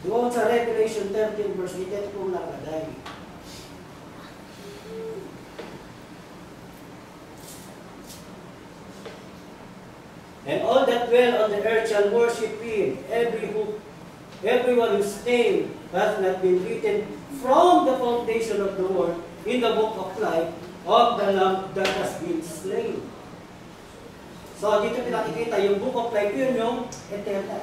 Doon sa Revelation 13 verse 8, ito pong nakalagay. And all that dwell on the earth shall worship him, everyone whose name hath not been written from the foundation of the world in the book of life of the Lamb that has been slain. So dito pinakikita yung book of life, yun yung eternal.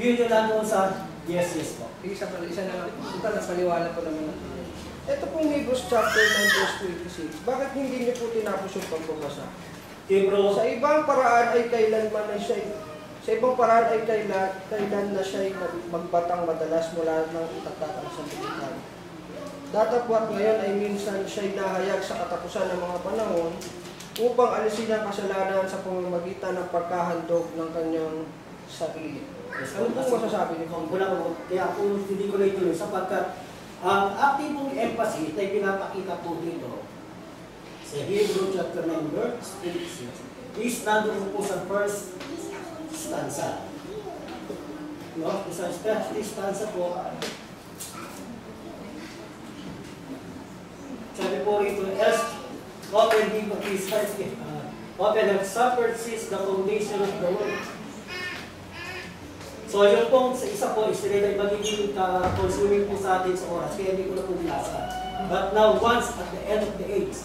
Yun yung nandun sa yes po. Isa na lang. Ito na paliwanag ko naman. Ito pong Hebrews chapter 9 verse 26. Bakit hindi niyo po tinapos yung pagbabasa? Hebrew. Sa ibang paraan ay kailanman na siya. Sa ibang paraan ay kailan na siya magbatang madalas mula ng itatatang sanlibutan. Datapwat ngayon ay minsan siya'y nahayag sa katapusan ng mga panahon upang alisin ang kasalanan sa pamamagitan ng pagkahandog ng kanyang sarili. Ano pong masasabi niyo? Kaya kung hindi ko na ituloy, sapagkat ang ating pong emphasis ay pinapakita po dito sa Hebrew chapter 9 verse 26 is nandun po sa first stanza. No? Sa first stanza po, sabi po rito, else open him of his heart, open have suffered since the foundation of the world. So yung pong sa isa po, is rin ay magiging consuming po sa atin sa oras, kaya hindi ko na po binasa. But now, once at the end of the age,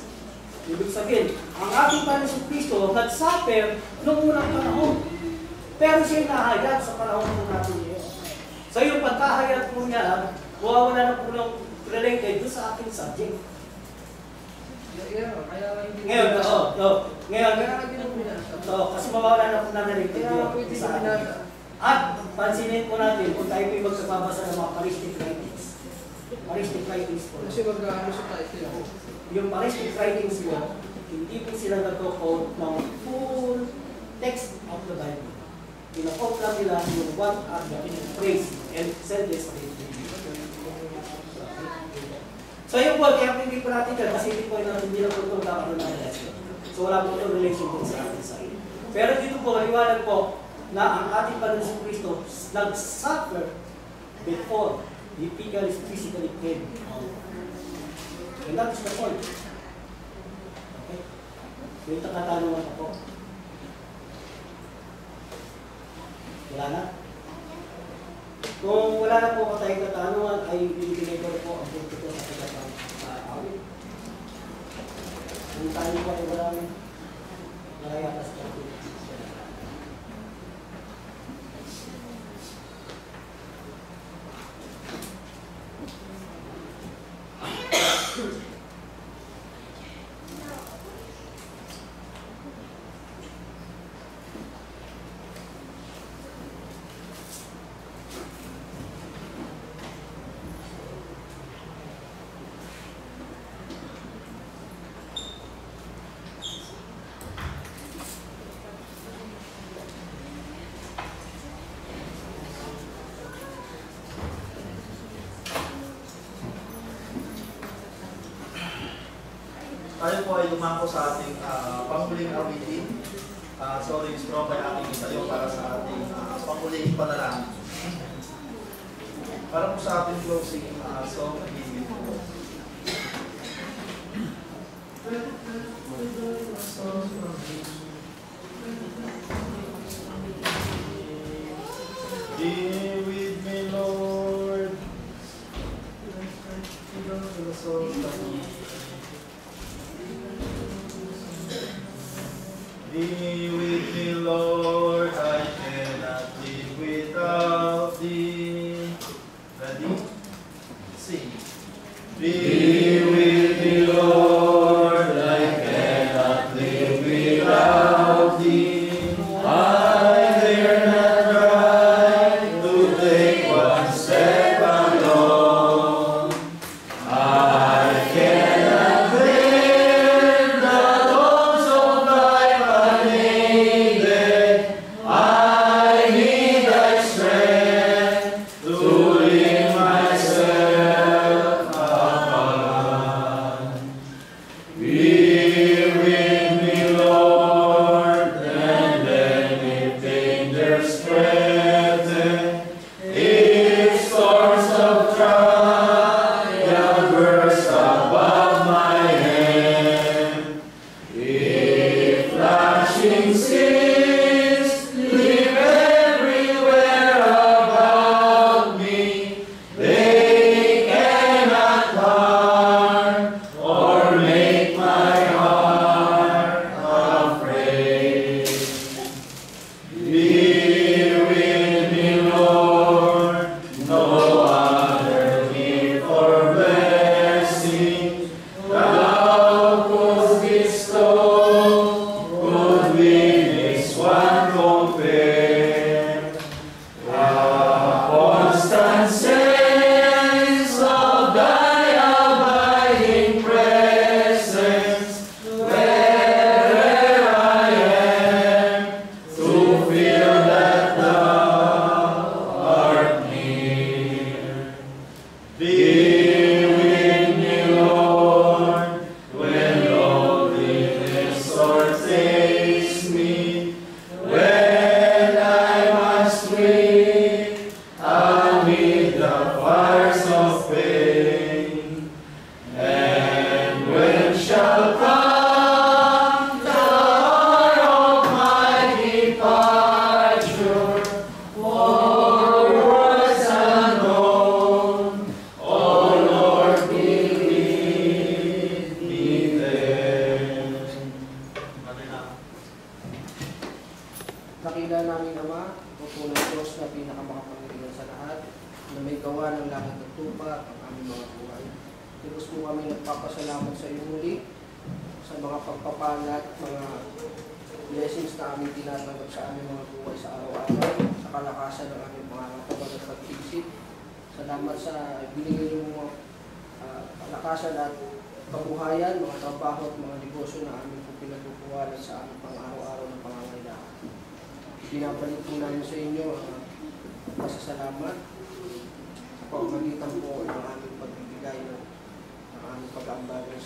ibig sabihin, ang ating Panginoon Kristo nag-suffer noong unang panahon. Pero siya nahayag sa panahon po natin ngayon. So yung pagkahayag po niya, wawala na po ng related doon sa ating subject. Ngayon, kasi mawawala na po na related yun sa ating. At pansinin po natin kung tayo po magsababasa ng mga paristic writings. Paristic writings po. Kasi mag-ano sa title. Yung paristic writings po, hindi po sila nag-quote ng full text of the Bible. Pina-quote lang nila yung what are the phrase and sentence of it. So yun po, kaya hindi po natin dyan, kasi hindi po hindi na po itong kakaroon ng relation. So wala po itong relation po sa ating side. Pero dito po, maliwanag po, na ang ating Panginoon Kristo nag-suffer before he physically came. And that is the point. Okay? Yung katanungan ako. Wala na? Kung wala na po tayong katanungan, ay bibigay ko po ang punto ko sa pagkatang awit. Kung tayo po ay walang narayatas ka po. Tayo po ay lumako sa ating panghuling awitin. So, rin-strong ay ating isayo para sa ating panghuling panalangin. Para po sa ating closing song, Be with me, Lord. Be with me, Lord, I cannot live without thee. Ready? Sing. Be with me, Lord, I cannot live without thee. I dare not try to take one step alone. I cannot bear the toils of life unaided. I need thy strength to lift myself up. gawa ng langit at lupa, ang aming mga buhay. Lubos po kami nagpapasalamat sa iyo muli sa mga pagpapalat, mga blessings na aming tinatanggap sa aming mga buhay sa araw-araw, sa kalakasan ng aming mga katawan at pag-isip. Salamat sa binigay ng mga kalakasan at kabuhayan, mga trabaho at mga negosyo na aming po pinagkukuhanan sa aming pang-araw-araw na pangangailangan. Binabalik po namin sa inyo ang pasasalamat sa pamamagitan po ng aming pagbibigay ng aming pag-aambagan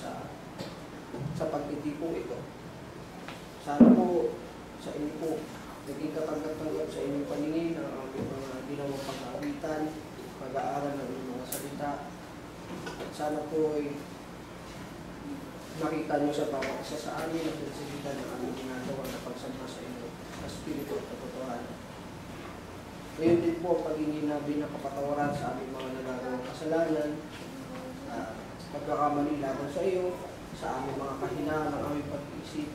sa pagtitipong ito. Sana po sa inyo po naging katanggap-tanggap sa inyong paningin ang aming mga ginawang pag-aawitan, pag-aaral ng mga salita. At sana po ay nakita nyo sa bawat isa sa amin ang pinagsigitan ng aming ginagawa na pagsama sa inyo sa Espiritu at katotohanan. Ngayon din po ang paghingi namin ng kapatawaran sa aming mga nagagawang kasalanan, pagkakamali laban sa iyo, sa aming mga kahinaan ng aming pag-iisip.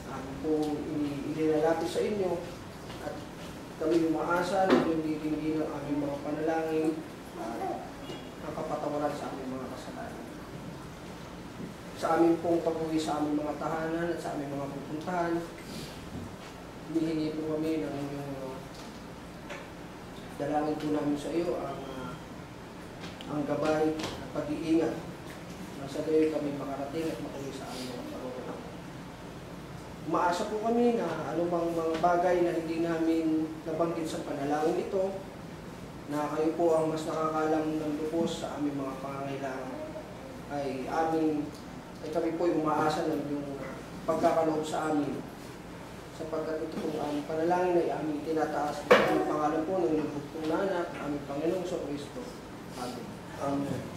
Amin pong inilalapit sa inyo at kami umaasa na yung ditingin ng aming mga panalangin ang kapatawaran sa aming mga kasalanan. Sa amin pong pag-uwi sa aming mga tahanan at sa aming mga pupuntahan, hinihingi po kami ng inyong dalangin po namin sa iyo ang gabay at pag-iingat na sa gayon kami makarating at makuwi sa aming mga paroonan. Umaasa po kami na anumang mga bagay na hindi namin nabanggit sa panalangin ito, na kayo po ang mas nakakalam ng lubos sa aming mga pangangailangan, ay kami po ay umaasa ng yung pagkakaloob sa amin, sapagkat ito pong aming panalangin ay aming tinataas ng pangalan po ng lubos pong nanak, aming Panginoong Kristo. Amen. Amen.